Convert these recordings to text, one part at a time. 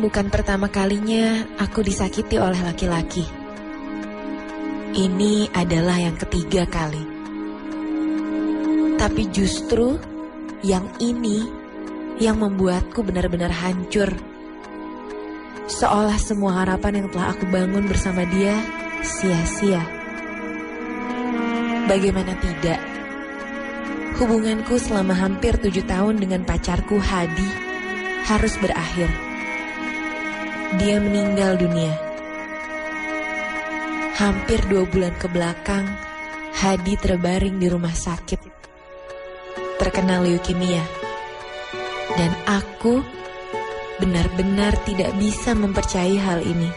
bukan pertama kalinya aku disakiti oleh laki-laki. Ini adalah yang ketiga kali. Tapi justru yang ini yang membuatku benar-benar hancur. Seolah semua harapan yang telah aku bangun bersama dia sia-sia. Bagaimana tidak? Hubunganku selama hampir 7 tahun dengan pacarku Hadi harus berakhir. Dia meninggal dunia. Hampir 2 bulan ke belakang, Hadi terbaring di rumah sakit, terkena leukemia. Dan aku benar-benar tidak bisa mempercayai hal ini.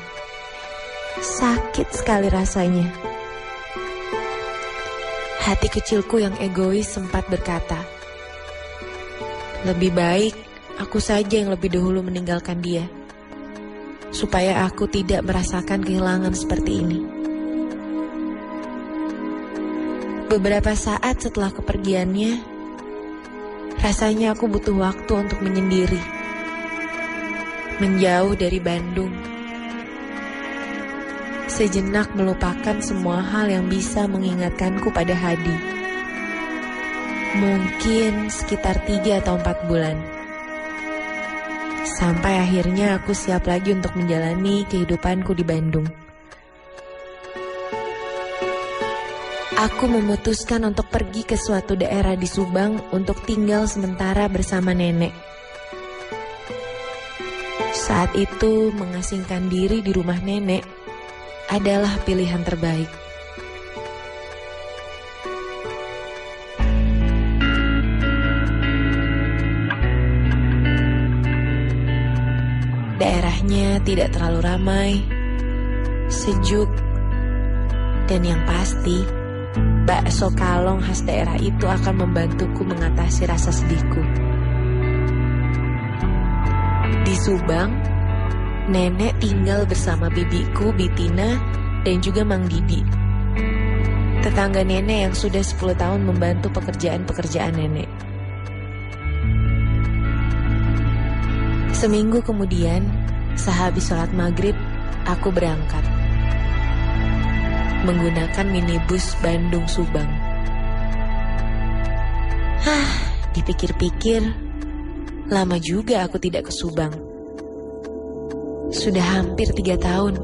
Sakit sekali rasanya. Hati kecilku yang egois sempat berkata, lebih baik aku saja yang lebih dahulu meninggalkan dia, supaya aku tidak merasakan kehilangan seperti ini. Beberapa saat setelah kepergiannya, rasanya aku butuh waktu untuk menyendiri, menjauh dari Bandung, sejenak melupakan semua hal yang bisa mengingatkanku pada Hadi. Mungkin sekitar 3 atau 4 bulan. Sampai akhirnya aku siap lagi untuk menjalani kehidupanku di Bandung. Aku memutuskan untuk pergi ke suatu daerah di Subang untuk tinggal sementara bersama nenek. Saat itu mengasingkan diri di rumah nenek adalah pilihan terbaik. Daerahnya tidak terlalu ramai, sejuk, dan yang pasti, bakso kalong khas daerah itu akan membantuku mengatasi rasa sedihku. Di Subang, nenek tinggal bersama bibiku, Bitina, dan juga Mang Didi. Tetangga nenek yang sudah 10 tahun membantu pekerjaan-pekerjaan nenek. Seminggu kemudian, sehabis sholat maghrib, aku berangkat. Menggunakan minibus Bandung-Subang. Dipikir-pikir, lama juga aku tidak ke Subang. Sudah hampir 3 tahun.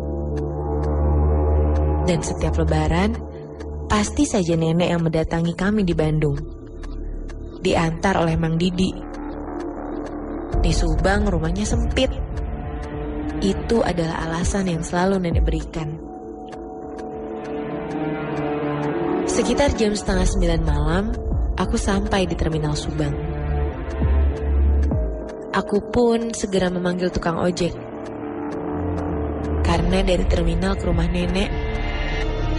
Dan setiap lebaran, pasti saja nenek yang mendatangi kami di Bandung. Diantar oleh Mang Didi. Di Subang rumahnya sempit. Itu adalah alasan yang selalu nenek berikan. Sekitar jam 8:30 malam, aku sampai di terminal Subang. Aku pun segera memanggil tukang ojek. Karena dari terminal ke rumah nenek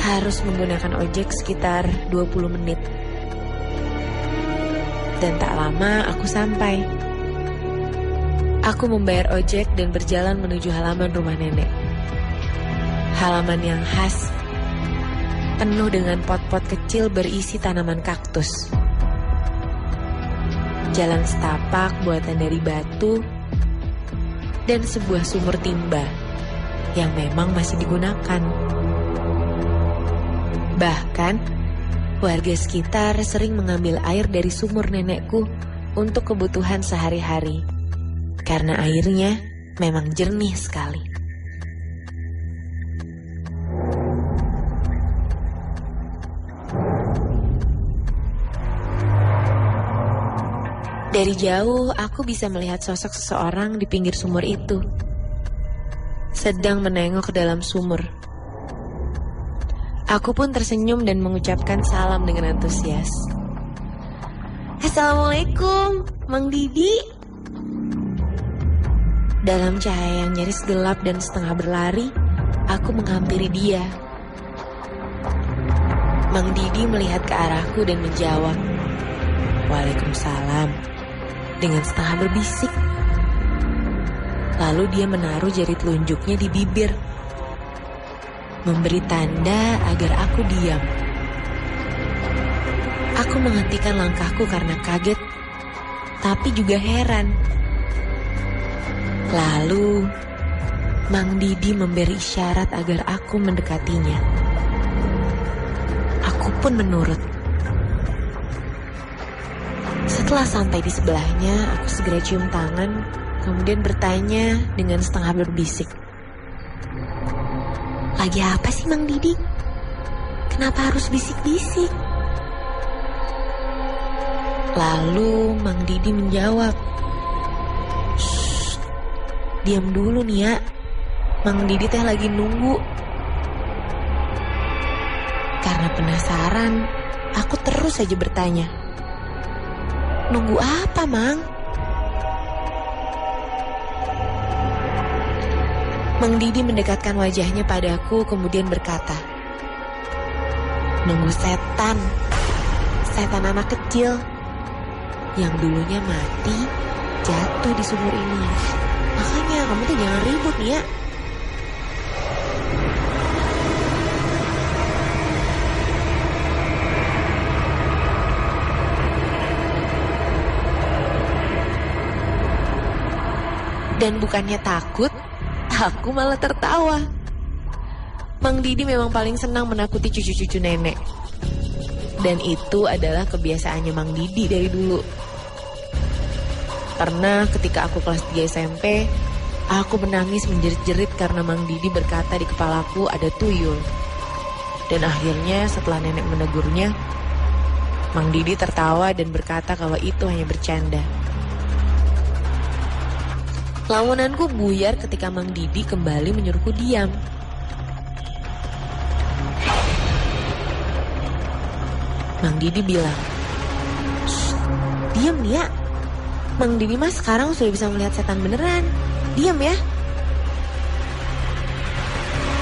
harus menggunakan ojek sekitar 20 menit. Dan tak lama aku sampai. Aku membayar ojek dan berjalan menuju halaman rumah nenek. Halaman yang khas, penuh dengan pot-pot kecil berisi tanaman kaktus. Jalan setapak buatan dari batu, dan sebuah sumur timba yang memang masih digunakan. Bahkan, warga sekitar sering mengambil air dari sumur nenekku untuk kebutuhan sehari-hari, karena airnya memang jernih sekali. Dari jauh, aku bisa melihat sosok seseorang di pinggir sumur itu, sedang menengok ke dalam sumur. Aku pun tersenyum dan mengucapkan salam dengan antusias. Assalamualaikum, Mang Didi. Dalam cahaya yang nyaris gelap dan setengah berlari, aku menghampiri dia. Mang Didi melihat ke arahku dan menjawab, Waalaikumsalam, dengan setengah berbisik. Lalu dia menaruh jari telunjuknya di bibir, memberi tanda agar aku diam. Aku menghentikan langkahku karena kaget, tapi juga heran. Lalu Mang Didi memberi isyarat agar aku mendekatinya. Aku pun menurut. Setelah sampai di sebelahnya, aku segera cium tangan, kemudian bertanya dengan setengah berbisik. Lagi apa sih Mang Didi? Kenapa harus bisik-bisik? Lalu Mang Didi menjawab, "Shh, diam dulu nih ya. Mang Didi teh lagi nunggu." Karena penasaran, aku terus saja bertanya, "Nunggu apa, Mang?" Mang Didi mendekatkan wajahnya padaku kemudian berkata, "Nunggu setan. Setan anak kecil yang dulunya mati jatuh di sumur ini. Makanya kamu tuh jangan ribut nih ya." Dan bukannya takut, aku malah tertawa. Mang Didi memang paling senang menakuti cucu-cucu nenek. Dan itu adalah kebiasaannya Mang Didi dari dulu. Karena ketika aku kelas 3 SMP, aku menangis menjerit-jerit karena Mang Didi berkata di kepalaku ada tuyul. Dan akhirnya setelah nenek menegurnya, Mang Didi tertawa dan berkata kalau itu hanya bercanda. Lamunanku buyar ketika Mang Didi kembali menyuruhku diam. Mang Didi bilang, "Shh, diam nih ya. Mang Didi mas sekarang sudah bisa melihat setan beneran. Diam ya."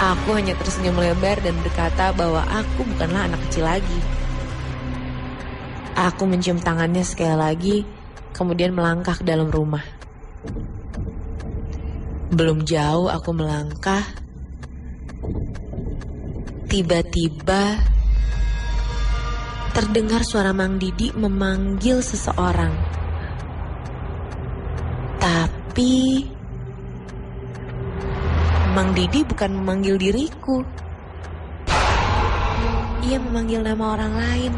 Aku hanya tersenyum lebar dan berkata bahwa aku bukanlah anak kecil lagi. Aku mencium tangannya sekali lagi, kemudian melangkah ke dalam rumah. Belum jauh aku melangkah, tiba-tiba terdengar suara Mang Didi memanggil seseorang. Tapi Mang Didi bukan memanggil diriku. Ia memanggil nama orang lain.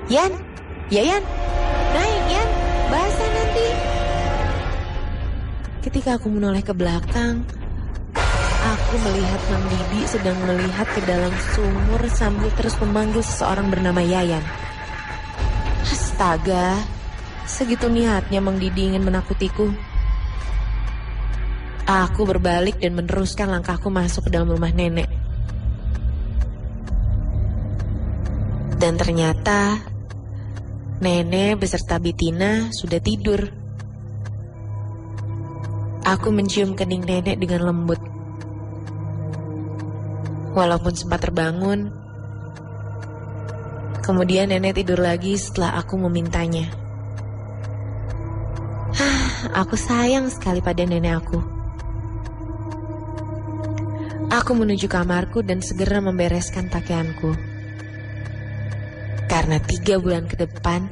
"Yan, ya Yan, naik Yan, basah nanti." Ketika aku menoleh ke belakang, aku melihat Mang Didi sedang melihat ke dalam sumur sambil terus memanggil seseorang bernama Yayan. Astaga, segitu niatnya Mang Didi ingin menakutiku. Aku berbalik dan meneruskan langkahku masuk ke dalam rumah nenek. Dan ternyata nenek beserta Bitina sudah tidur. Aku mencium kening nenek dengan lembut. Walaupun sempat terbangun, kemudian nenek tidur lagi setelah aku memintanya. Aku sayang sekali pada nenek aku. Aku menuju kamarku dan segera membereskan pakaianku. Karena 3 bulan ke depan,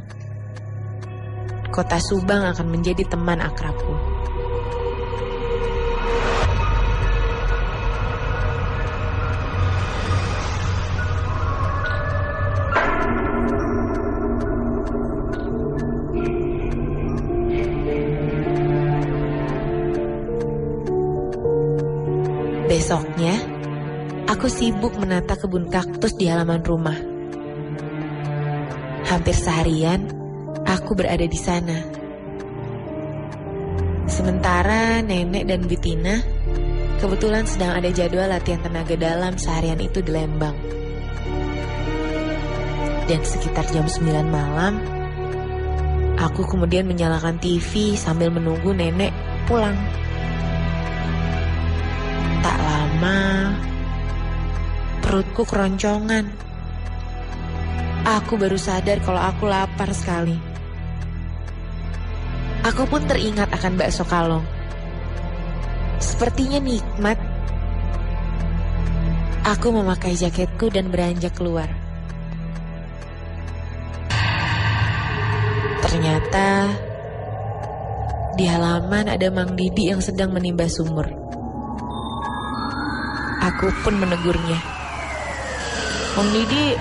kota Subang akan menjadi teman akrabku. Besoknya, aku sibuk menata kebun kaktus di halaman rumah. Hampir seharian, aku berada di sana. Sementara nenek dan Bitina kebetulan sedang ada jadwal latihan tenaga dalam seharian itu di Lembang. Dan sekitar jam 9 malam, aku kemudian menyalakan TV sambil menunggu nenek pulang. Tak lama, perutku keroncongan. Aku baru sadar kalau aku lapar sekali. Aku pun teringat akan bakso kalong. Sepertinya nikmat. Aku memakai jaketku dan beranjak keluar. Ternyata Di halaman ada Mang Didi yang sedang menimba sumur. Aku pun menegurnya. "Mang Didi,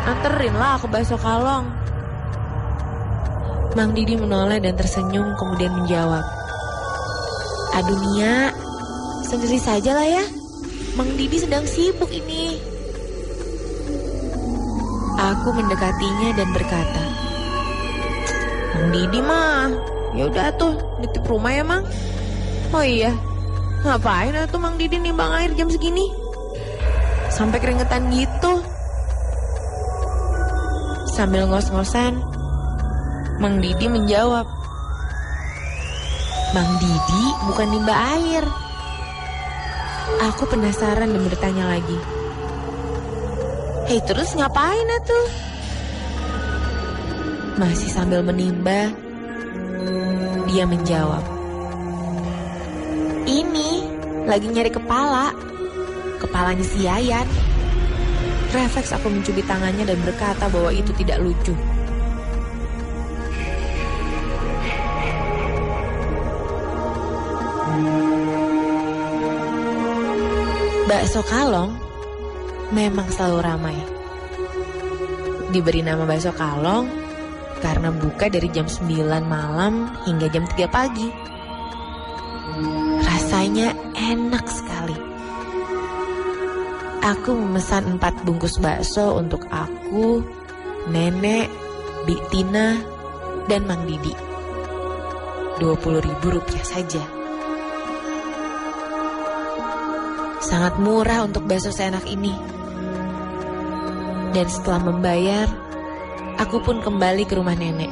anterin lah ke Bakso Kalong." Mang Didi menoleh dan tersenyum kemudian menjawab, "Aduh Nia, sendiri saja lah ya. Mang Didi sedang sibuk ini." Aku mendekatinya dan berkata, "Mang Didi mah, ya udah tuh nitip rumah ya Mang." "Oh iya, ngapain tuh Mang Didi nimbang air jam segini? Sampai keringetan gitu." Sambil ngos-ngosan, Mang Didi menjawab, "Mang Didi bukan nimba air." Aku penasaran dan bertanya lagi, "Hei, terus ngapain tuh?" Masih sambil menimba, dia menjawab, "Ini lagi nyari kepalanya si Yayan." Refleks aku mencubit tangannya dan berkata bahwa itu tidak lucu. Bakso Kalong memang selalu ramai. Diberi nama Bakso Kalong karena buka dari jam 9 malam hingga jam 3 pagi. Rasanya enak sekali. Aku memesan 4 bungkus bakso untuk aku, Nenek, Bik Tina, dan Mang Didi. Rp20.000 saja. Sangat murah untuk bakso seenak ini. Dan setelah membayar, aku pun kembali ke rumah nenek.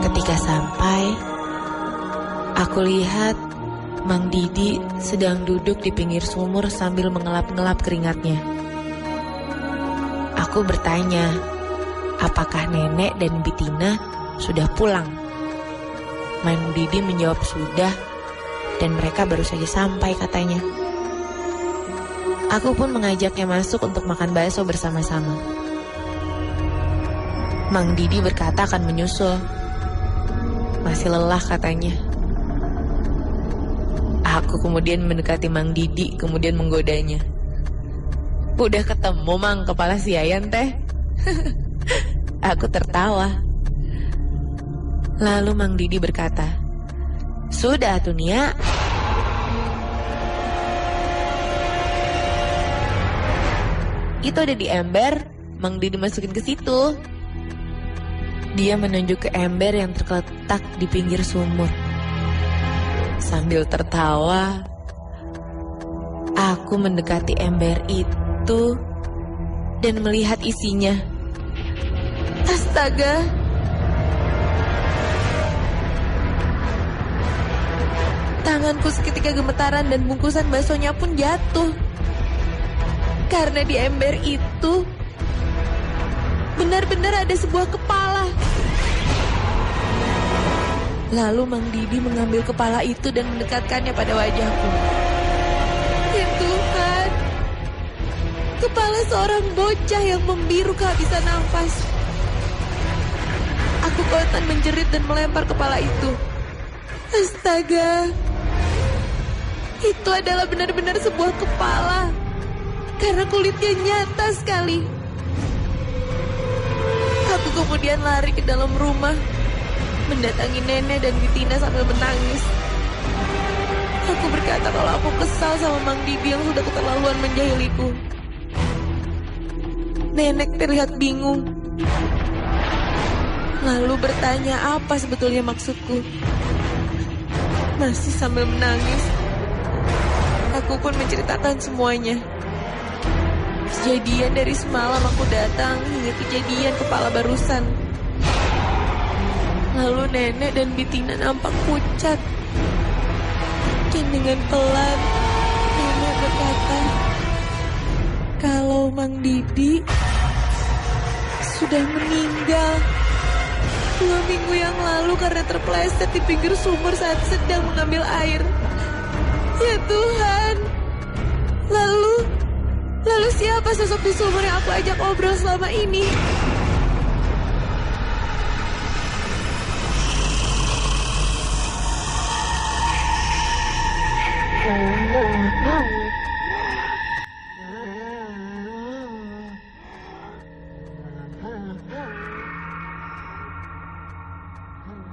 Ketika sampai, aku lihat Mang Didi sedang duduk di pinggir sumur sambil mengelap-ngelap keringatnya. Aku bertanya, apakah nenek dan Bitina sudah pulang? Mang Didi menjawab sudah, dan mereka baru saja sampai katanya. Aku pun mengajaknya masuk untuk makan bakso bersama-sama. Mang Didi berkata akan menyusul. Masih lelah katanya. Aku kemudian mendekati Mang Didi, kemudian menggodanya. "Udah ketemu Mang kepala si Yayan teh?" Aku tertawa. Lalu Mang Didi berkata, "Sudah tuh Nia." "Itu ada di ember." Mang Didi masukin ke situ. Dia menunjuk ke ember yang terletak di pinggir sumur. Sambil tertawa, aku mendekati ember itu dan melihat isinya. Astaga! Tanganku seketika gemetaran dan bungkusan baksonya pun jatuh. Karena di ember itu benar-benar ada sebuah kepala. Lalu Mang Didi mengambil kepala itu dan mendekatkannya pada wajahku. Ya Tuhan, kepala seorang bocah yang membiru kehabisan nafas. Aku kontan menjerit dan melempar kepala itu. Astaga, itu adalah benar-benar sebuah kepala. Karena kulitnya nyata sekali. Aku kemudian lari ke dalam rumah, mendatangi nenek dan Bitina sambil menangis. Aku berkata kalau aku kesal sama Mang Didi yang sudah keterlaluan menjahiliku. Nenek terlihat bingung. Lalu bertanya apa sebetulnya maksudku. Masih sambil menangis, aku pun menceritakan semuanya. Kejadian dari semalam aku datang hingga kejadian kepala barusan. Lalu nenek dan Bitina nampak pucat. Dan dengan pelan, nenek berkata, kalau Mang Didi sudah meninggal 2 minggu yang lalu karena terpeleset di pinggir sumur saat sedang mengambil air. Ya Tuhan, lalu siapa sosok di sumur yang aku ajak ngobrol selama ini?